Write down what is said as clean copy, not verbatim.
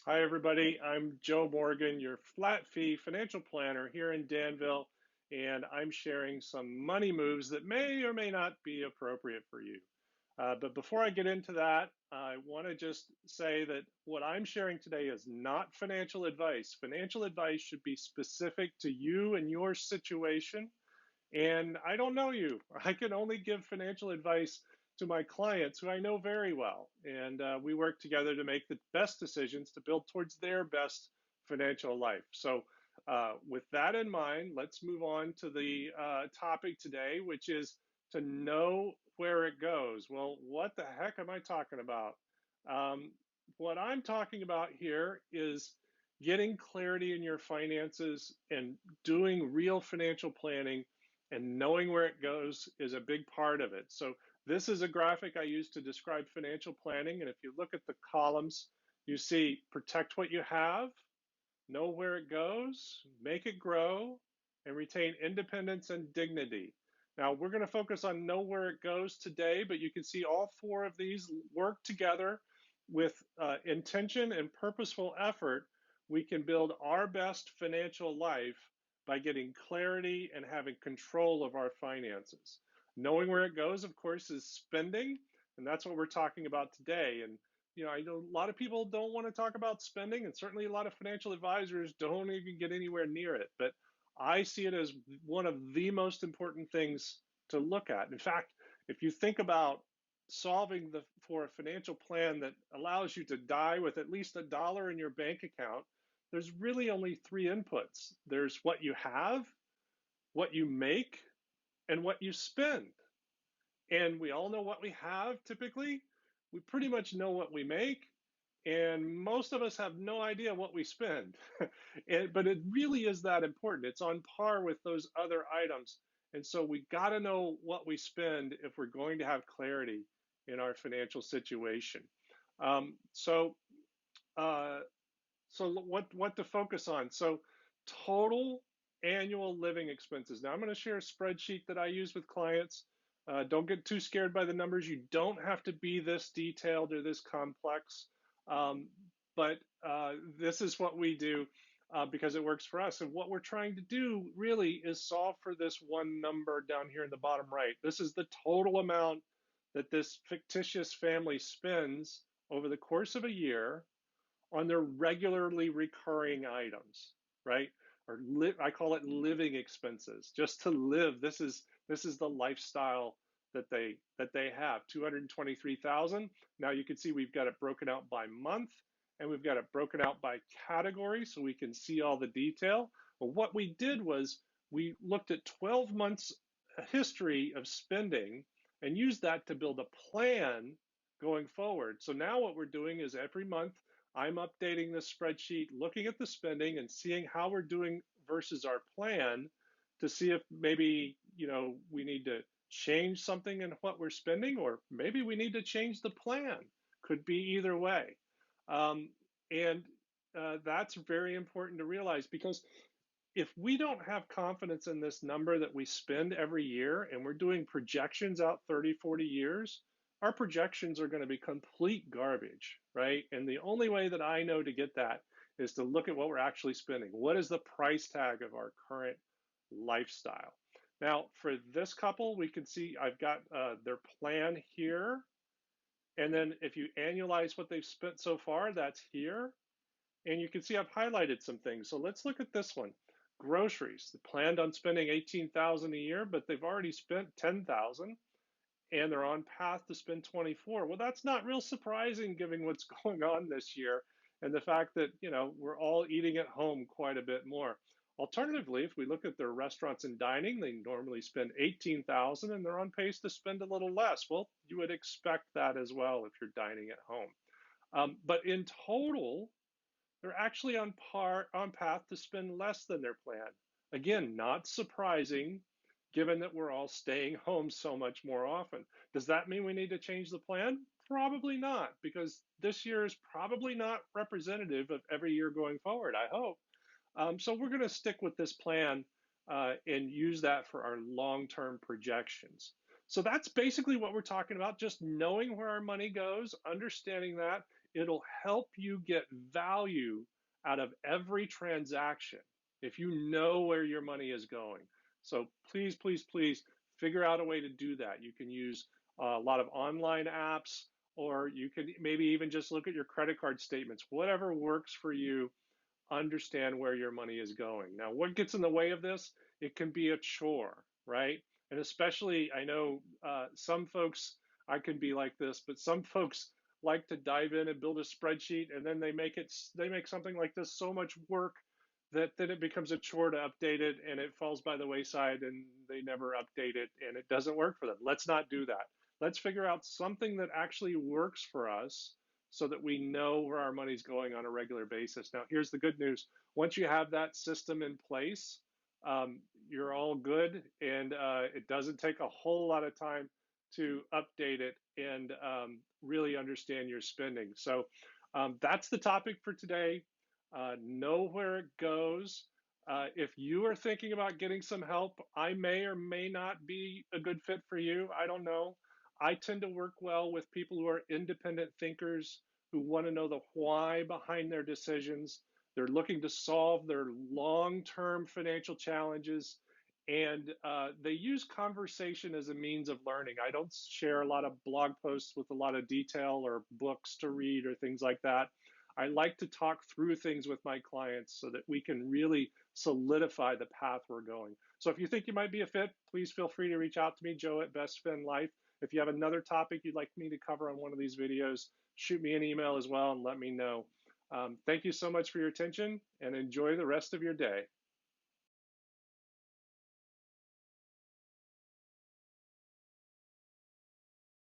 Hi, everybody. I'm Joe Morgan, your flat fee financial planner here in Danville, and I'm sharing some money moves that may or may not be appropriate for you. But before I get into that, I want to just say that what I'm sharing today is not financial advice. Financial advice should be specific to you and your situation, and I don't know you. I can only give financial advice to my clients who I know very well. And we work together to make the best decisions to build towards their best financial life. So, with that in mind, let's move on to the topic today, which is to know where it goes. Well, what the heck am I talking about? Um, what I'm talking about here is getting clarity in your finances and doing real financial planning, and knowing where it goes is a big part of it. So this is a graphic I use to describe financial planning. And if you look at the columns, you see protect what you have, know where it goes, make it grow, and retain independence and dignity. Now, we're going to focus on know where it goes today, but you can see all four of these work together with intention and purposeful effort. We can build our best financial life by getting clarity and having control of our finances. Knowing where it goes, of course, is spending, and that's what we're talking about today. And I know a lot of people don't want to talk about spending, and certainly a lot of financial advisors don't even get anywhere near it. But I see it as one of the most important things to look at. In fact, if you think about solving for a financial plan that allows you to die with at least $1 in your bank account, there's really only three inputs. There's what you have, what you make, and what you spend. And we all know what we have typically. We pretty much know what we make, and most of us have no idea what we spend. But it really is that important. It's on par with those other items. And so we got to know what we spend if we're going to have clarity in our financial situation. Um, so, uh, what to focus on? So, total annual living expenses. Now, I'm going to share a spreadsheet that I use with clients. Don't get too scared by the numbers. You don't have to be this detailed or this complex, um, but this is what we do because it works for us. And what we're trying to do really is solve for this one number down here in the bottom right. This is the total amount that this fictitious family spends over the course of a year on their regularly recurring items, right? I call it living expenses, just to live. This is the lifestyle that they have. 223,000. Now you can see we've got it broken out by month, and we've got it broken out by category, so we can see all the detail. But what we did was we looked at 12 months history of spending and used that to build a plan going forward. So now what we're doing is every month I'm updating this spreadsheet, looking at the spending and seeing how we're doing versus our plan to see if maybe, we need to change something in what we're spending, or maybe we need to change the plan. Could be either way. And that's very important to realize, because if we don't have confidence in this number that we spend every year and we're doing projections out 30, 40 years, our projections are going to be complete garbage, right? And the only way that I know to get that is to look at what we're actually spending. What is the price tag of our current lifestyle? Now, for this couple, we can see I've got their plan here. And then if you annualize what they've spent so far, that's here. And you can see I've highlighted some things. So let's look at this one. Groceries. They planned on spending 18,000 a year, but they've already spent 10,000, and they're on path to spend 24. Well, that's not real surprising given what's going on this year and the fact that, we're all eating at home quite a bit more. Alternatively, if we look at their restaurants and dining, they normally spend 18,000 and they're on pace to spend a little less. Well, you would expect that as well if you're dining at home. But in total, they're actually on path to spend less than their plan. Again, not surprising given that we're all staying home so much more often. Does that mean we need to change the plan? Probably not, because this year is probably not representative of every year going forward, I hope. So we're going to stick with this plan and use that for our long-term projections. So that's basically what we're talking about, just knowing where our money goes, understanding that, it'll help you get value out of every transaction if you know where your money is going. So please, please, please figure out a way to do that. You can use a lot of online apps, or you can maybe even just look at your credit card statements. Whatever works for you, understand where your money is going. Now, what gets in the way of this? It can be a chore, right? And especially, I know some folks, I can be like this, but some folks like to dive in and build a spreadsheet, and then they make something like this so much work that then it becomes a chore to update it, and it falls by the wayside, and they never update it, and it doesn't work for them. Let's not do that. Let's figure out something that actually works for us so that we know where our money's going on a regular basis. Now, here's the good news. Once you have that system in place, you're all good, and it doesn't take a whole lot of time to update it and really understand your spending. So that's the topic for today. Know where it goes. If you are thinking about getting some help, I may or may not be a good fit for you. I don't know. I tend to work well with people who are independent thinkers, who want to know the why behind their decisions. They're looking to solve their long-term financial challenges, and they use conversation as a means of learning. I don't share a lot of blog posts with a lot of detail or books to read or things like that. I like to talk through things with my clients so that we can really solidify the path we're going. So if you think you might be a fit, please feel free to reach out to me, Joe at BestFin Life. If you have another topic you'd like me to cover on one of these videos, shoot me an email as well and let me know. Thank you so much for your attention, and enjoy the rest of your day.